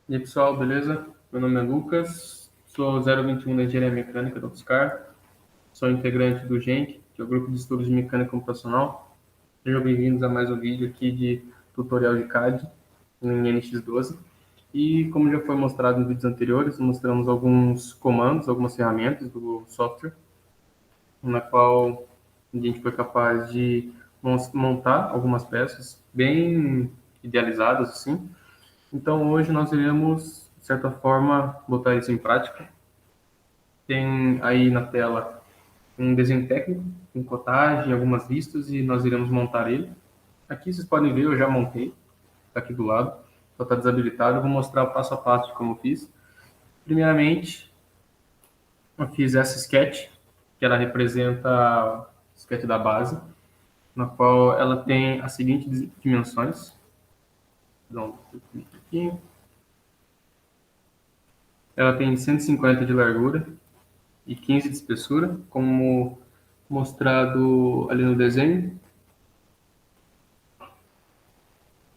E aí, pessoal, beleza? Meu nome é Lucas, sou 021 da Engenharia Mecânica da UFSCar, sou integrante do GENC, que é o Grupo de Estudos de Mecânica Computacional. Sejam bem-vindos a mais um vídeo aqui de tutorial de CAD em NX12. E como já foi mostrado em vídeos anteriores, mostramos alguns comandos, algumas ferramentas do software, na qual a gente foi capaz de montar algumas peças bem idealizadas, assim. Então, hoje nós iremos, de certa forma, botar isso em prática. Tem aí na tela um desenho técnico, com cotagem, algumas vistas, e nós iremos montar ele. Aqui vocês podem ver, eu já montei, está aqui do lado, só está desabilitado. Eu vou mostrar o passo a passo de como eu fiz. Primeiramente, eu fiz essa sketch, que ela representa o sketch da base, na qual ela tem as seguintes dimensões. Então, aqui. Ela tem 150 de largura e 15 de espessura, como mostrado ali no desenho.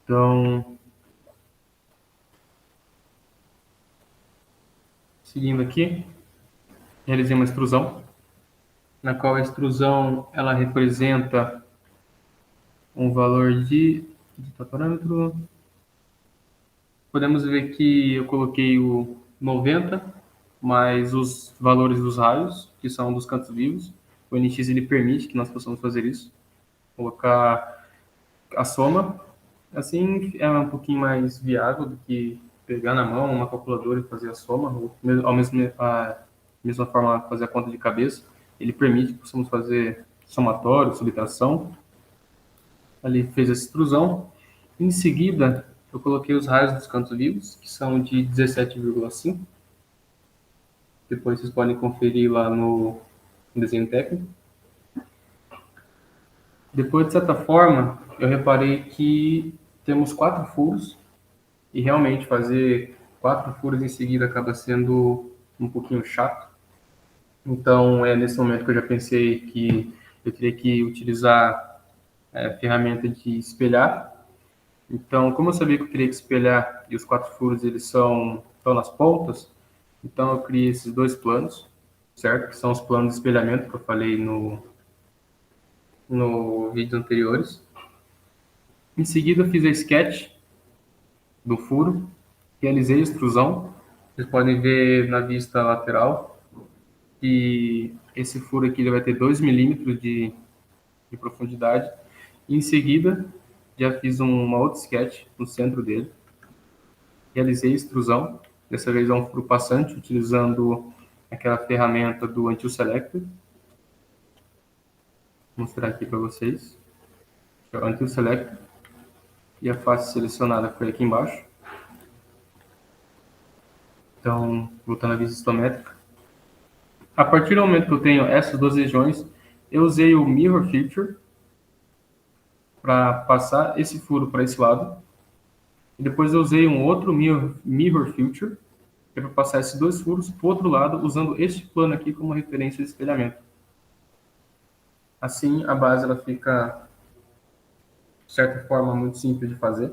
Então, seguindo aqui, realizei uma extrusão, na qual a extrusão ela representa um valor de parâmetro. Podemos ver que eu coloquei o 90 mais os valores dos raios, que são dos cantos vivos. O NX ele permite que nós possamos fazer isso. Colocar a soma. Assim é um pouquinho mais viável do que pegar na mão uma calculadora e fazer a soma, ou ao mesmo, a mesma forma fazer a conta de cabeça. Ele permite que possamos fazer somatório, subtração. Ali fez essa extrusão. Em seguida, eu coloquei os raios dos cantos vivos, que são de 17,5. Depois vocês podem conferir lá no desenho técnico. Depois, de certa forma, eu reparei que temos 4 furos, e realmente fazer 4 furos em seguida acaba sendo um pouquinho chato. Então, é nesse momento que eu já pensei que eu teria que utilizar a ferramenta de espelhar. Então, como eu sabia que eu teria que espelhar e os 4 furos eles estão nas pontas, então eu criei esses dois planos, certo? Que são os planos de espelhamento que eu falei no vídeos anteriores. Em seguida, eu fiz a sketch do furo, realizei a extrusão. Vocês podem ver na vista lateral que esse furo aqui ele vai ter 2 milímetros de profundidade. E em seguida, já fiz uma outra sketch no centro dele. Realizei a extrusão. Dessa vez é um furo passante, utilizando aquela ferramenta do Until Selector. Vou mostrar aqui para vocês. É o Until Selector. E a face selecionada foi aqui embaixo. Então, voltando à vista isométrica. A partir do momento que eu tenho essas duas regiões, eu usei o Mirror Feature para passar esse furo para esse lado. E depois eu usei um outro Mirror Feature para passar esses dois furos para o outro lado, usando este plano aqui como referência de espelhamento. Assim, a base ela fica, de certa forma, muito simples de fazer,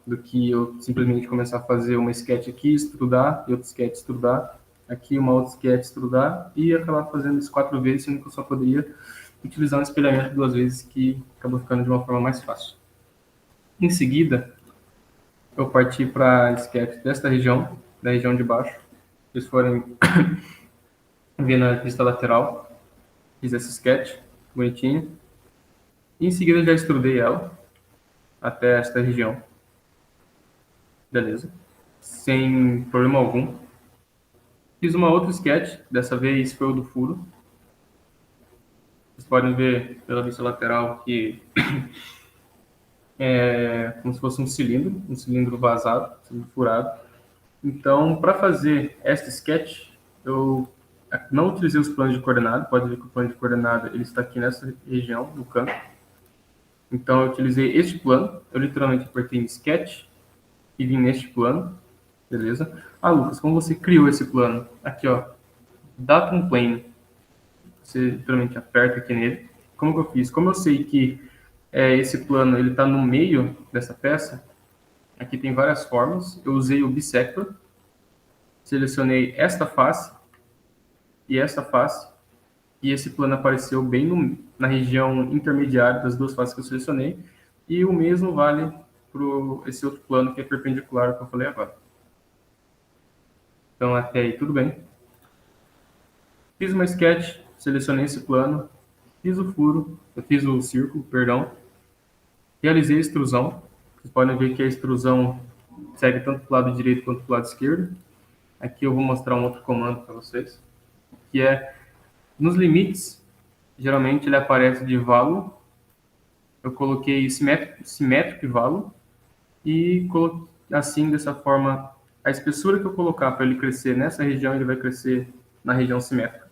do que eu simplesmente começar a fazer uma sketch aqui, extrudar, e outra sketch extrudar, aqui uma outra sketch extrudar, e acabar fazendo isso 4 vezes, sendo que eu só poderia utilizar um espelhamento 2 vezes, que acabou ficando de uma forma mais fácil. Em seguida, eu parti para a sketch desta região, da região de baixo. Se vocês forem ver na vista lateral, fiz essa sketch, bonitinho. E em seguida já extrudei ela até esta região. Beleza. Sem problema algum. Fiz uma outra sketch, dessa vez foi o do furo. Vocês podem ver pela vista lateral que é como se fosse um cilindro vazado, um cilindro furado. Então, para fazer esta sketch, eu não utilizei os planos de coordenada. Pode ver que o plano de coordenada ele está aqui nessa região do canto. Então, eu utilizei este plano. Eu literalmente apertei em sketch e vim neste plano. Beleza? Ah, Lucas, como você criou esse plano? Aqui, ó. Datum Plane. Você literalmente aperta aqui nele. Como que eu fiz? Como eu sei que esse plano ele está no meio dessa peça, Aqui tem várias formas. Eu usei o Bisector, selecionei esta face e esta face, e esse plano apareceu bem na região intermediária das duas faces que eu selecionei, e o mesmo vale para esse outro plano que é perpendicular que eu falei agora. Então até aí tudo bem. Fiz uma sketch, selecionei esse plano, fiz o furo, eu fiz o círculo, perdão, realizei a extrusão. Vocês podem ver que a extrusão segue tanto para o lado direito quanto para o lado esquerdo. Aqui eu vou mostrar um outro comando para vocês, que é nos limites, geralmente ele aparece de value. Eu coloquei simétrico e value e coloquei assim, dessa forma, a espessura que eu colocar para ele crescer nessa região, ele vai crescer na região simétrica.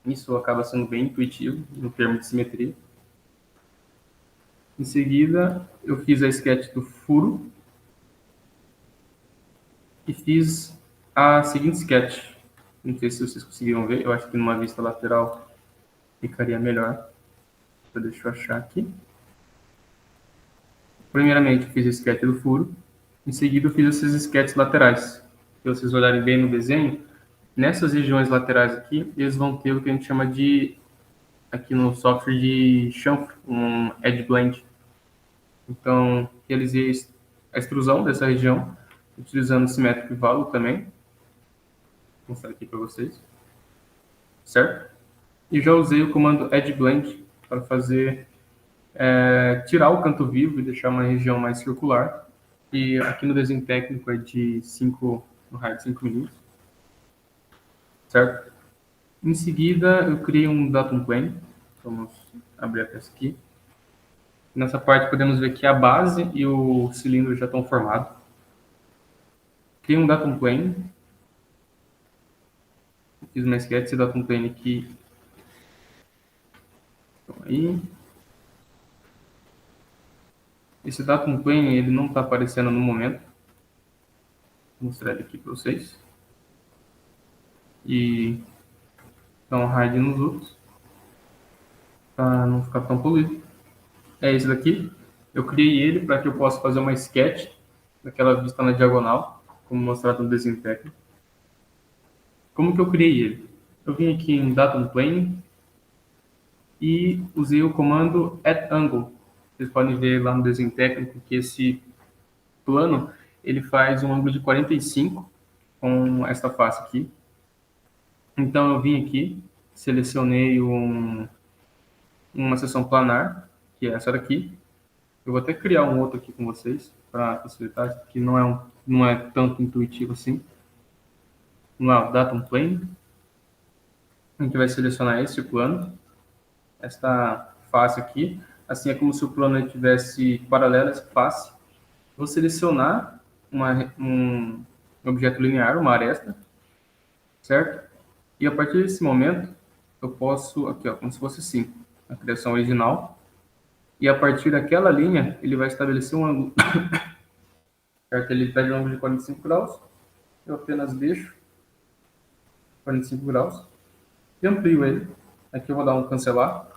Isso acaba sendo bem intuitivo no termo de simetria. Em seguida, eu fiz a sketch do furo e fiz a seguinte sketch. Não sei se vocês conseguiram ver, eu acho que numa vista lateral ficaria melhor. Então, deixa eu achar aqui. Primeiramente, eu fiz a sketch do furo. Em seguida, eu fiz esses sketches laterais. Se vocês olharem bem no desenho, nessas regiões laterais aqui, eles vão ter o que a gente chama de, aqui no software, de chamfer, um edge blend. Então, realizei a extrusão dessa região, utilizando o symmetric value também. Vou mostrar aqui para vocês. Certo? E já usei o comando edge blend para fazer, tirar o canto vivo e deixar uma região mais circular. E aqui no desenho técnico é de 5, no raio de 5 minutos. Certo? Em seguida, eu criei um datum plane. Vamos abrir a peça aqui. Nessa parte podemos ver que a base e o cilindro já estão formados. Criei um datum plane. Fiz uma sketch desse datum plane aqui. Então, aí. Esse datum plane ele não está aparecendo no momento. Vou mostrar ele aqui para vocês. E dar um hide nos outros, para não ficar tão poluído. É esse daqui. Eu criei ele para que eu possa fazer uma sketch daquela vista na diagonal, como mostrado no desenho técnico. Como que eu criei ele? Eu vim aqui em Datum Plane e usei o comando atAngle. Vocês podem ver lá no desenho técnico que esse plano ele faz um ângulo de 45 com esta face aqui. Então eu vim aqui, selecionei uma seção planar, que é essa daqui. Eu vou até criar um outro aqui com vocês, para facilitar, que não é tanto intuitivo assim. Vamos lá, Datum Plane. A gente vai selecionar esse plano, esta face aqui. Assim é como se o plano estivesse paralelo a essa face. Vou selecionar um objeto linear, uma aresta, certo? E a partir desse momento, eu posso, aqui ó, como se fosse assim, a criação original. E a partir daquela linha, ele vai estabelecer um ângulo. Certo? Ele pede um ângulo de 45 graus. Eu apenas deixo 45 graus e amplio ele. Aqui eu vou dar um cancelar,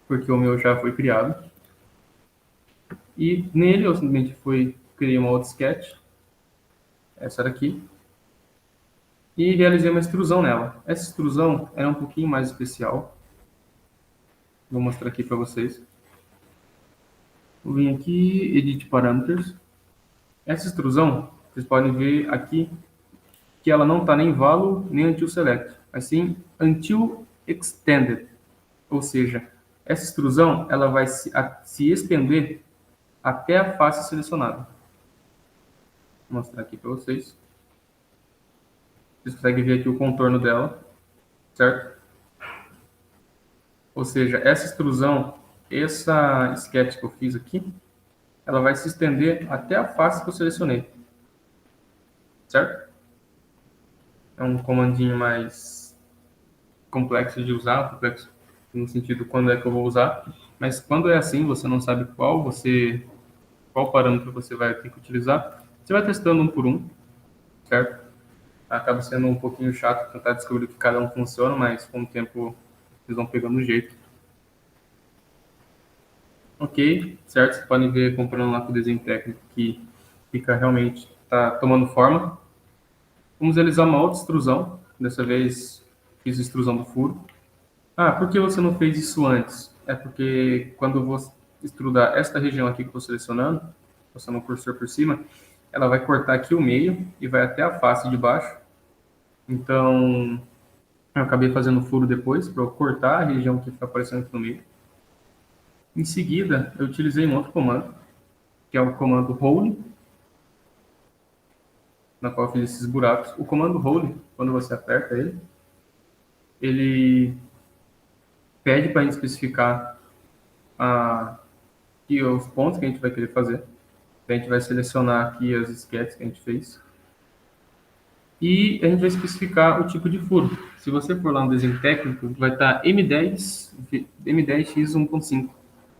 porque o meu já foi criado. E nele eu simplesmente criei uma outra sketch, essa daqui, e realizei uma extrusão nela. Essa extrusão era um pouquinho mais especial. Vou mostrar aqui para vocês. Vou vir aqui, Edit Parameters. Essa extrusão, vocês podem ver aqui que ela não está nem Value nem Until Select, assim Until Extended. Ou seja, essa extrusão ela vai se estender até a face selecionada. Vou mostrar aqui para vocês. Vocês conseguem ver aqui o contorno dela, certo? Ou seja, essa extrusão, essa sketch que eu fiz aqui, ela vai se estender até a face que eu selecionei, certo? É um comandinho mais complexo de usar, complexo no sentido quando é que eu vou usar, mas quando é assim, você não sabe qual parâmetro você vai ter que utilizar, você vai testando um por um, certo? Acaba sendo um pouquinho chato tentar descobrir o que cada um funciona, mas com o tempo vocês vão pegando o jeito. Ok, certo? Vocês podem ver, comparando lá com o desenho técnico, que fica realmente, tá tomando forma. Vamos realizar uma outra extrusão. Dessa vez fiz a extrusão do furo. Ah, por que você não fez isso antes? É porque quando eu vou extrudar esta região aqui que eu estou selecionando, passando o cursor por cima, ela vai cortar aqui o meio e vai até a face de baixo. Então, eu acabei fazendo o furo depois para eu cortar a região que fica aparecendo aqui no meio. Em seguida, eu utilizei um outro comando, que é o comando Hole, na qual eu fiz esses buracos. O comando Hole, quando você aperta ele, ele pede para a gente especificar aqui os pontos que a gente vai querer fazer. A gente vai selecionar aqui as sketches que a gente fez. E a gente vai especificar o tipo de furo. Se você for lá no desenho técnico, vai estar M10X 1.5.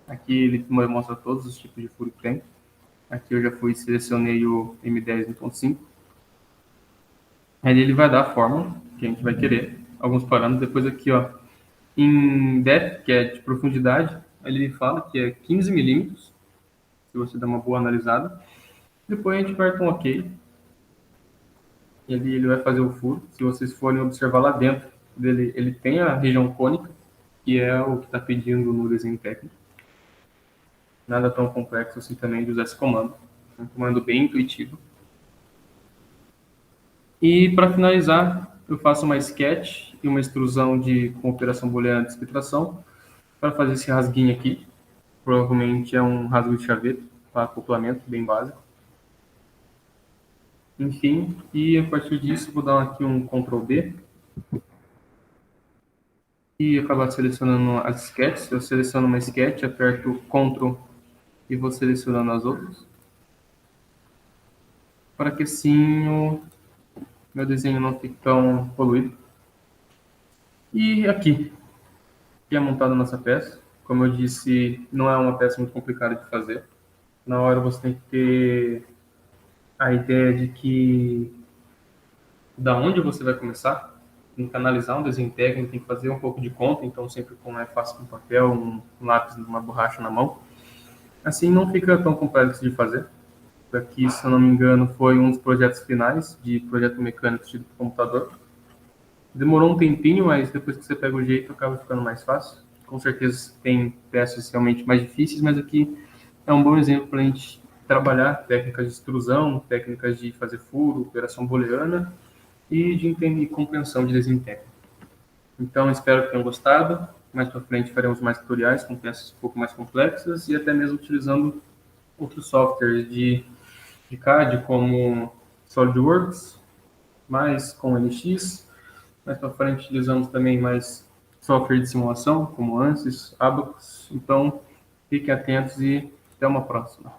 Aqui ele mostra todos os tipos de furo que tem. Aqui eu já selecionei o M10 1.5. Aí ele vai dar a fórmula que a gente vai querer, alguns parâmetros. Depois aqui, ó, em depth, que é de profundidade, ele fala que é 15 milímetros, se você der uma boa analisada. Depois a gente aperta um OK. E ele vai fazer o furo. Se vocês forem observar lá dentro dele, ele tem a região cônica, que é o que está pedindo no desenho técnico. Nada tão complexo assim também de usar esse comando. É um comando bem intuitivo. E para finalizar, eu faço uma sketch e uma extrusão com operação booleana de subtração para fazer esse rasguinho aqui. Provavelmente é um rasgo de chaveiro para acoplamento, bem básico. Enfim, e a partir disso vou dar aqui um Ctrl D e acabar selecionando as sketches. Eu seleciono uma sketch, aperto Ctrl e vou selecionando as outras, para que assim meu desenho não fique tão poluído. E aqui é montada a nossa peça. Como eu disse, não é uma peça muito complicada de fazer. Na hora você tem que ter a ideia de que da onde você vai começar. Tem que analisar um desenho técnico, tem que fazer um pouco de conta, então sempre como é fácil com papel, um lápis, uma borracha na mão. Assim não fica tão complexo de fazer. Aqui, se eu não me engano, foi um dos projetos finais de projeto mecânico tido por computador. Demorou um tempinho, mas depois que você pega o jeito, acaba ficando mais fácil. Com certeza tem peças realmente mais difíceis, mas aqui é um bom exemplo para a gente trabalhar técnicas de extrusão, técnicas de fazer furo, operação booleana e de entender compreensão de desenho técnico. Então, espero que tenham gostado. Mais para frente faremos mais tutoriais com peças um pouco mais complexas e até mesmo utilizando outros softwares de CAD, como SolidWorks, mais com NX. Mais para frente utilizamos também mais software de simulação, como ANSYS, Abacus. Então, fiquem atentos e até uma próxima.